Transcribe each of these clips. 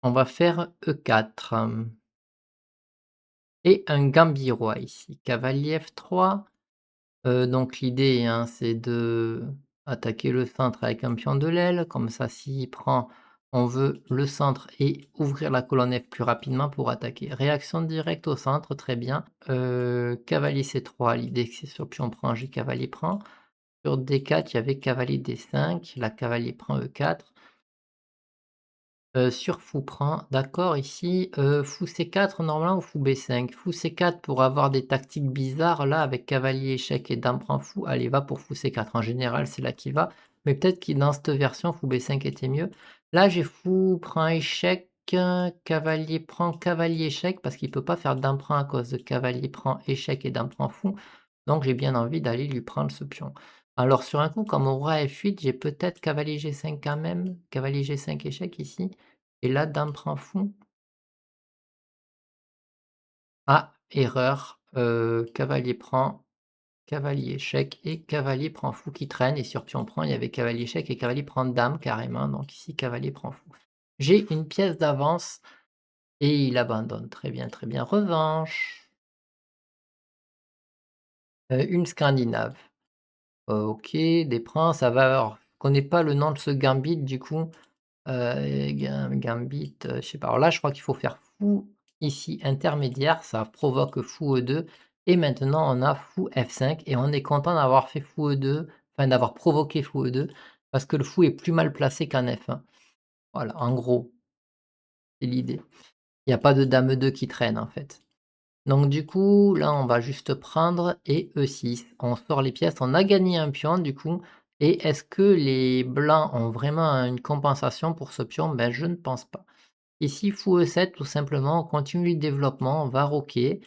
On va faire E4, et un gambit-roi ici. Cavalier F3, donc l'idée, hein, c'est d'attaquer le centre avec un pion de l'aile. Comme ça, s'il prend, on veut le centre et ouvrir la colonne F plus rapidement pour attaquer. Réaction directe au centre, très bien. Cavalier C3, l'idée c'est sur pion prend, j'ai cavalier prend. Sur D4, il y avait cavalier D5, la cavalier prend E4. Sur fou prend, d'accord ici, fou C4 normalement ou fou B5? Fou C4 pour avoir des tactiques bizarres là avec cavalier échec et dame prend fou. Allez, va pour fou C4. En général, c'est là qui va, mais peut-être que dans cette version, fou B5 était mieux. Là, j'ai fou prend échec, cavalier prend cavalier échec parce qu'il peut pas faire dame prend à cause de cavalier prend échec et dame prend fou, donc j'ai bien envie d'aller lui prendre ce pion. Alors sur un coup comme au roi F8, j'ai peut-être cavalier G5 quand même, cavalier G5 échec ici. Et là, dame prend fou. Ah, erreur, cavalier prend, cavalier échec et cavalier prend fou qui traîne et sur pion prend, il y avait cavalier échec et cavalier prend dame carrément, donc ici cavalier prend fou. J'ai une pièce d'avance et il abandonne. Très bien, très bien. Revanche, une scandinave. OK, des princes, ça va alors, je connais pas le nom de ce gambit du coup. Gambit, je sais pas. Alors là, je crois qu'il faut faire fou ici intermédiaire, ça provoque fou E2 et maintenant on a fou F5 et on est content d'avoir fait fou E2, enfin d'avoir provoqué fou E2 parce que le fou est plus mal placé qu'en F1. Voilà, en gros, c'est l'idée. Il y a pas de dame E2 qui traîne en fait. Donc du coup, là, on va juste prendre et E6. On sort les pièces, on a gagné un pion du coup. Et est-ce que les blancs ont vraiment une compensation pour ce pion? Ben, je ne pense pas. Ici, fou E7, tout simplement, on continue le développement, on va roquer.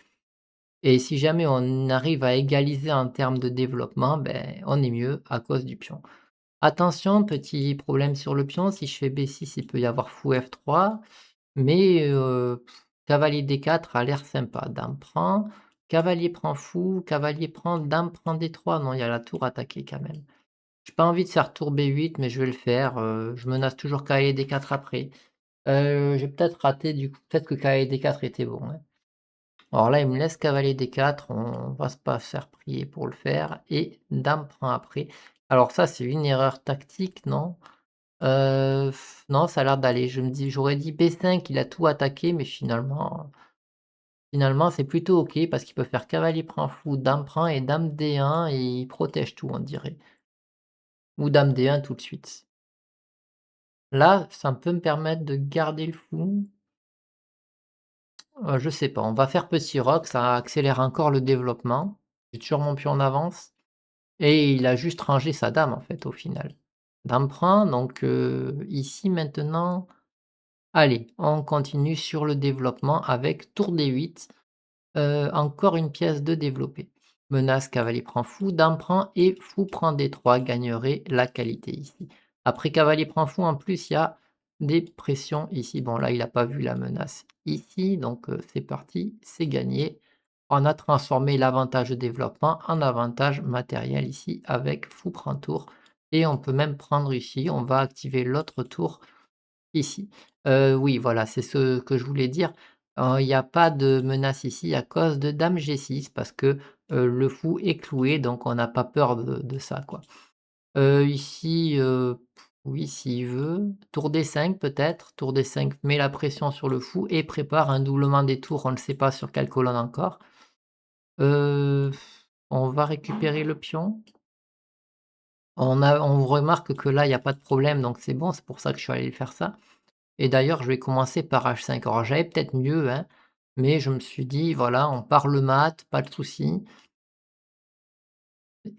Et si jamais on arrive à égaliser en termes de développement, ben, on est mieux à cause du pion. Attention, petit problème sur le pion, si je fais B6, il peut y avoir fou F3. Mais cavalier D4 a l'air sympa. Dame prend, cavalier prend fou, cavalier prend, dame prend D3. Non, il y a la tour attaquée quand même. J'ai pas envie de faire tour B8, mais je vais le faire, je menace toujours cavalier D4 après. J'ai peut-être raté du coup, peut-être que cavalier D4 était bon, hein. Alors là, il me laisse cavalier D4, on va pas se faire prier pour le faire et dame prend après. Alors ça, c'est une erreur tactique, non? Non, ça a l'air d'aller. Je me dis j'aurais dit B5, il a tout attaqué, mais finalement, c'est plutôt OK parce qu'il peut faire cavalier prend fou, dame prend et dame D1 et il protège tout, on dirait. Ou dame D1 tout de suite. Là, ça peut me permettre de garder le fou. Je sais pas, on va faire petit roc, ça accélère encore le développement. J'ai toujours mon pion en avance et il a juste rangé sa dame, en fait, au final. Dame prend, donc ici maintenant, allez, on continue sur le développement avec tour D8. Encore une pièce de développer. Menace, cavalier prend fou, dame prend et fou prend D3 gagnerait la qualité ici. Après cavalier prend fou, en plus, il y a des pressions ici. Bon, là, il a pas vu la menace ici, donc c'est parti, c'est gagné. On a transformé l'avantage de développement en avantage matériel ici avec fou prend tour et on peut même prendre ici, on va activer l'autre tour ici. Oui, voilà, c'est ce que je voulais dire. Il y a pas de menace ici à cause de dame G6 parce que, le fou est cloué, donc on n'a pas peur de ça, quoi. Ici, oui, s'il veut. Tour D5 peut-être. Tour D5 met la pression sur le fou et prépare un doublement des tours, on ne sait pas sur quelle colonne encore. Heu, on va récupérer le pion. On remarque que là, il y a pas de problème, donc c'est bon, c'est pour ça que je suis allé faire ça. Et d'ailleurs, je vais commencer par H5. Alors j'avais peut-être mieux, hein, mais je me suis dit: «Voilà, on parle mat, pas de souci,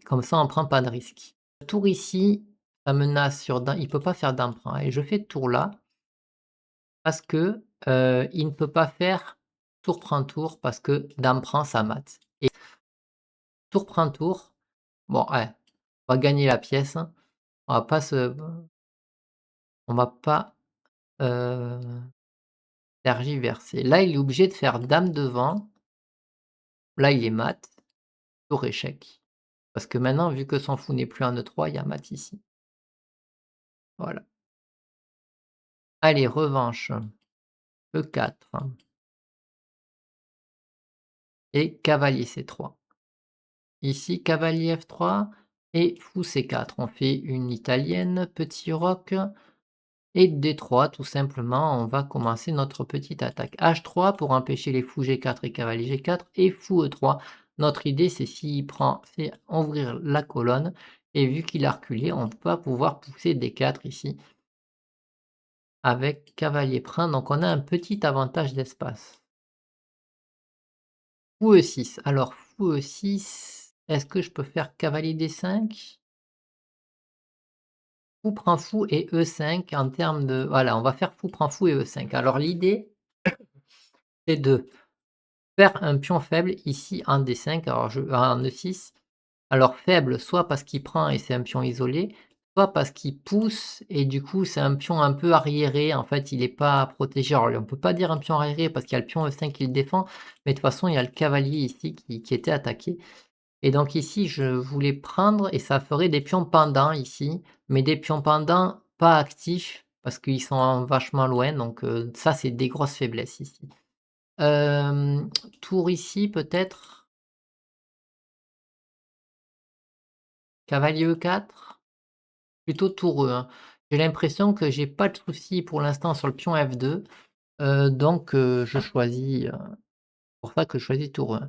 comme ça on prend pas de risque». Tour ici, ça menace sur dam, il peut pas faire d'emprunt et je fais tour là parce que, il ne peut pas faire tour prend tour parce que dame prend ça mate et tour prend tour, bon, ouais, on va gagner la pièce, hein. On va pas se on va pas, heu, tergiverser. Là, il est obligé de faire dame devant, là il est mat, tour échec. Parce que maintenant, vu que son fou n'est plus un E3, il y a mat ici. Voilà. Allez, revanche. E4 et cavalier C3. Ici, cavalier F3 et fou C4. On fait une italienne, petit roc et D3 tout simplement. On va commencer notre petite attaque. H3 pour empêcher les fous G4 et cavalier G4 et fou E3. Notre idée, c'est s'il prend, c'est ouvrir la colonne et vu qu'il a reculé, on va pouvoir pousser D4 ici avec cavalier prend. Donc on a un petit avantage d'espace. Fou E6. Alors fou E6, est-ce que je peux faire cavalier D5? Fou prend fou et E5 en termes de voilà, on va faire fou prend fou et E5. Alors l'idée, c'est de faire un pion faible ici en D5, alors en E6. Alors faible, soit parce qu'il prend et c'est un pion isolé, soit parce qu'il pousse et du coup c'est un pion un peu arriéré, en fait il est pas protégé. Alors on peut pas dire un pion arriéré parce qu'il y a le pion E5 qui le défend, mais de toute façon il y a le cavalier ici qui était attaqué. Et donc ici, je voulais prendre et ça ferait des pions pendants ici, mais des pions pendants pas actifs parce qu'ils sont vachement loin, donc ça, c'est des grosses faiblesses ici. Hem, Tour ici peut-être, cavalier E4? Plutôt tour E, hein. J'ai l'impression que j'ai pas de soucis pour l'instant sur le pion F2, donc je choisis, pour ça que je choisis tour E.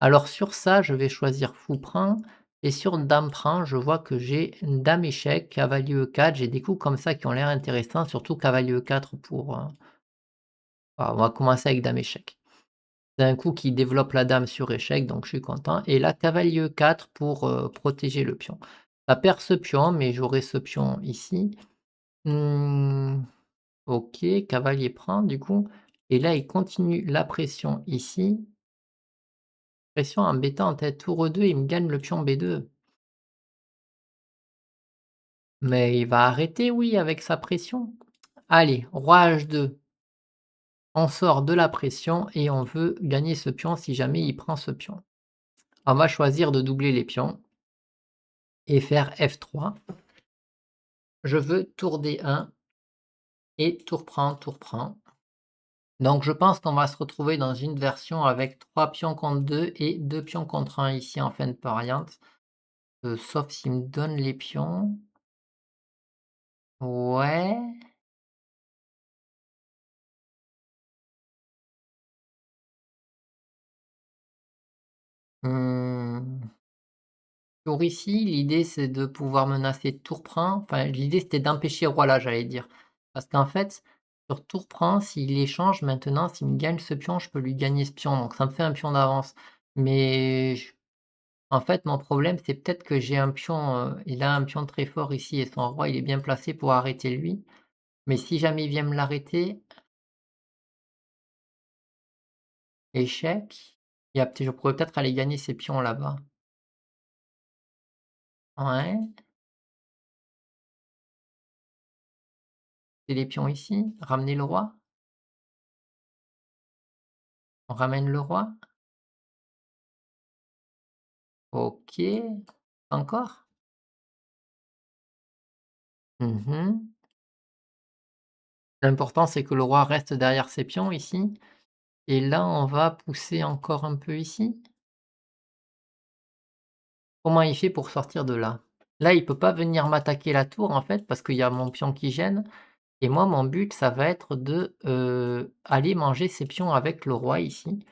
Alors sur ça, je vais choisir fou prend et sur dame prend, je vois que j'ai une dame échec, cavalier E4. J'ai des coups comme ça qui ont l'air intéressants, surtout cavalier E4 pour, on va commencer avec dame échec. C'est un coup qui développe la dame sur échec, donc je suis content et là cavalier E4 pour, protéger le pion. Ça perd ce pion, mais j'aurai ce pion ici. Mmh, OK, cavalier prend du coup et là il continue la pression ici. Pression embêtante, hein, tour E2, il me gagne le pion B2. Mais il va arrêter, oui, avec sa pression. Allez, roi H2, on sort de la pression et on veut gagner ce pion si jamais il prend ce pion. On va choisir de doubler les pions et faire F3. Je veux tour D1 et tour prend, tour prend. Donc je pense qu'on va se retrouver dans une version avec 3 pions contre 2 et 2 pions contre 1 ici en fin de variante. Sauf s'il me donne les pions. Ouais. Mmh. Tour ici, l'idée c'est de pouvoir menacer tour prend, enfin l'idée c'était d'empêcher roi là, j'allais dire. Parce qu'en fait, sur tour prend, s'il échange maintenant, s'il me gagne ce pion, je peux lui gagner ce pion, donc ça me fait un pion d'avance. Mais en fait, mon problème, c'est peut-être que j'ai un pion, il a un pion très fort ici et son roi, il est bien placé pour arrêter lui. Mais si jamais il vient me l'arrêter, échec, il y a peut je pourrais peut-être aller gagner ces pions là-bas. Ouais, c'est les pions ici, ramener le roi, on ramène le roi. OK. Encore? Mmh. L'important, c'est que le roi reste derrière ses pions ici et là, on va pousser encore un peu ici. Comment il fait pour sortir de là? Là, il peut pas venir m'attaquer la tour, en fait, parce qu'il y a mon pion qui gêne et moi, mon but, ça va être de, aller manger ses pions avec le roi ici.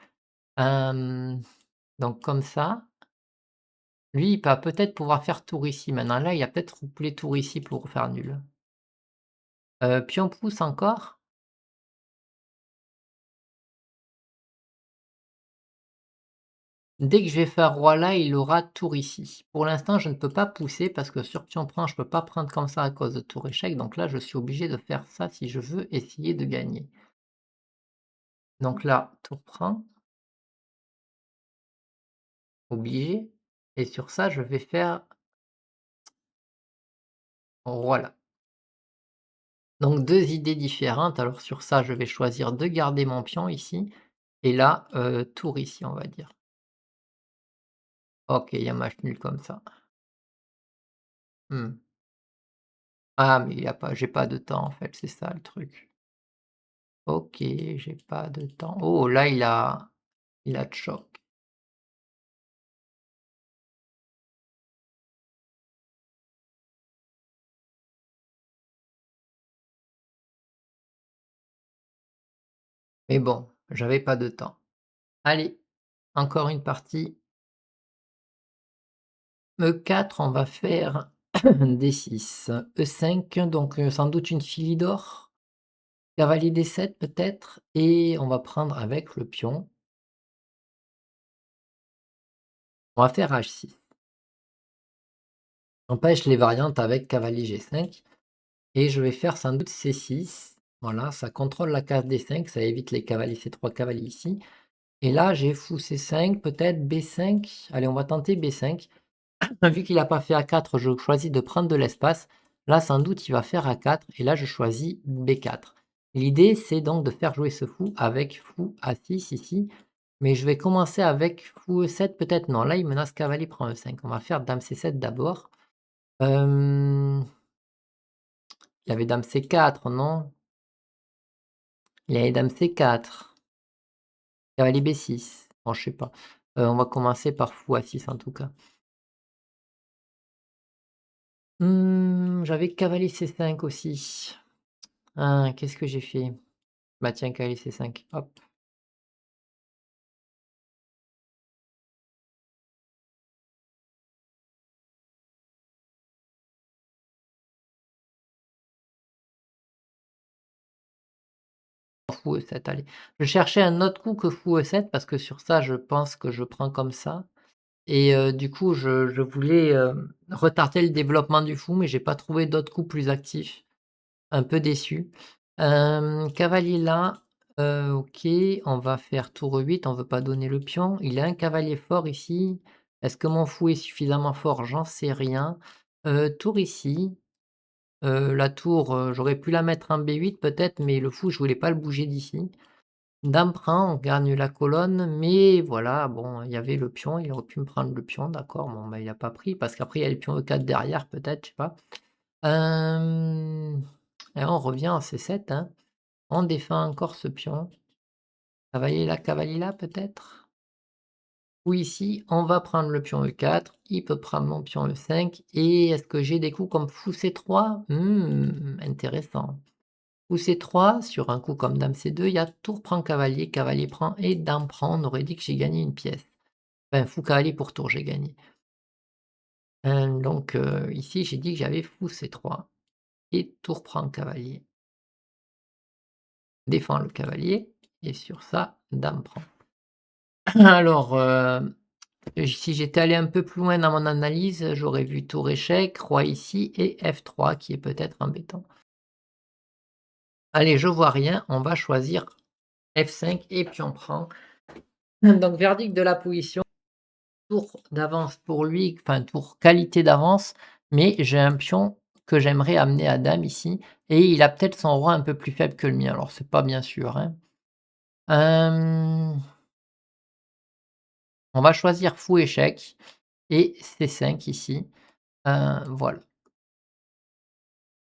Hem, donc comme ça, lui, il va peut-être pouvoir faire tour ici. Maintenant là, il a peut-être couplé tour ici pour faire nul. Pion pousse encore? Dès que je vais faire roi là, il aura tour ici. Pour l'instant, je ne peux pas pousser parce que sur pion prend, je peux pas prendre comme ça à cause de tour échec. Donc là, je suis obligé de faire ça si je veux essayer de gagner. Donc là, tour prend, obligé. Et sur ça, je vais faire roi là. Donc 2 idées différentes. Alors sur ça, je vais choisir de garder mon pion ici. Et là, tour ici, on va dire. OK, il y a match nul comme ça. Mmh. Ah, mais il y a pas j'ai pas de temps en fait, c'est ça le truc. OK, j'ai pas de temps. Oh là, il a choc. Mais bon, j'avais pas de temps. Allez, encore une partie. E4, on va faire D6. E5, donc sans doute une fille d'or. Cavalier D7 peut-être et on va prendre avec le pion. On va faire H6. N'empêche les variantes avec cavalier G5 et je vais faire sans doute C6. Voilà, ça contrôle la case D5, ça évite les cavaliers C3, cavalier ici. Et là, j'ai fou C5, peut-être B5. Allez, on va tenter B5. Vu qu'il a pas fait A4, je choisis de prendre de l'espace. Là, sans doute, il va faire A4 et là, je choisis B4. L'idée, c'est donc de faire jouer ce fou avec fou A6 ici. Mais je vais commencer avec fou E7, peut-être non. Là, il menace cavalier prend E5. On va faire dame C7 d'abord. Il y avait dame C4, non? Il y avait dame C4. Cavalier B6. Bon, je sais pas. On va commencer par fou A6 en tout cas. J'avais cavalier C5 aussi. Ah, qu'est-ce que j'ai fait? Bah tiens, cavalier C5, hop. Fou E7, allez. Je cherchais un autre coup que fou E7 parce que sur ça, je pense que je prends comme ça et du coup, je voulais, retarder le développement du fou, mais j'ai pas trouvé d'autres coups plus actifs. Un peu déçu. Cavalier là, OK, on va faire tour E8, on veut pas donner le pion. Il a un cavalier fort ici. Est-ce que mon fou est suffisamment fort? J'en sais rien. Tour ici. La tour, j'aurais pu la mettre en B8 peut-être, mais le fou, je voulais pas le bouger d'ici. Dame prend, on gagne la colonne, mais voilà, bon, il y avait le pion, il aurait pu me prendre le pion, d'accord, bon, bah, il a pas pris parce qu'après il y a le pion E4 derrière peut-être, je sais pas. Hem et on revient en C7, hein. On défend encore ce pion. Cavalier là peut-être? Ou ici, on va prendre le pion E4, il peut prendre mon pion E5 et est-ce que j'ai des coups comme fou C3? Intéressant. Fou C3, sur un coup comme dame C2, il y a tour prend cavalier, cavalier prend et dame prend. On aurait dit que j'ai gagné une pièce. Enfin, fou cavalier pour tour, j'ai gagné. Donc ici, j'ai dit que j'avais fou C3 et tour prend cavalier. Défend le cavalier et sur ça, dame prend. Alors, si j'étais allé un peu plus loin dans mon analyse, j'aurais vu tour échec, roi ici et F3 qui est peut-être embêtant. Allez, je vois rien, on va choisir F5 et pion prend. Donc verdict de la position. Tour d'avance pour lui, enfin tour qualité d'avance, mais j'ai un pion que j'aimerais amener à dame ici et il a peut-être son roi un peu plus faible que le mien, alors c'est pas bien sûr, hein. Hem, on va choisir fou échec et C5 ici, voilà.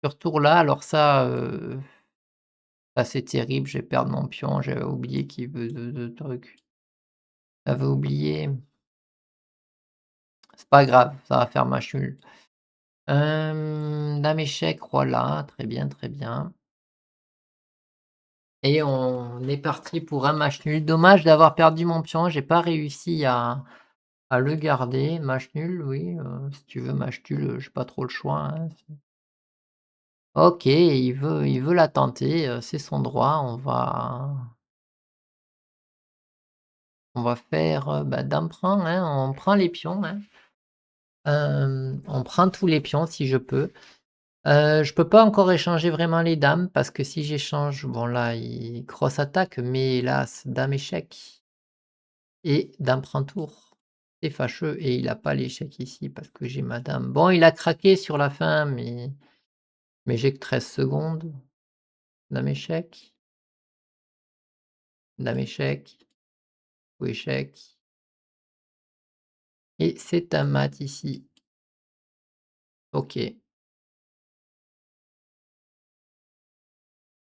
Sur tour là, alors ça c'est terrible, je vais perdre mon pion, j'avais oublié qu'il veut de trucs. J'avais oublié, c'est pas grave, ça va faire match nul. Dame échec, roi là, très bien, très bien. Et on est parti pour un match nul. Dommage d'avoir perdu mon pion, j'ai pas réussi à le garder. Match nul, oui, si tu veux match nul, j'ai pas trop le choix, hein. OK, il veut la tenter, c'est son droit. On va faire, bah, dame prend, hein, on prend les pions, hein. On prend tous les pions si je peux. Je peux pas encore échanger vraiment les dames parce que si j'échange, bon là, il grosse attaque, mais hélas, dame échec. Et dame prend tour. C'est fâcheux et il a pas l'échec ici parce que j'ai ma dame. Bon, il a craqué sur la fin, mais j'ai que 13 secondes. Dame échec, dame échec, ou échec et c'est un mat ici. OK.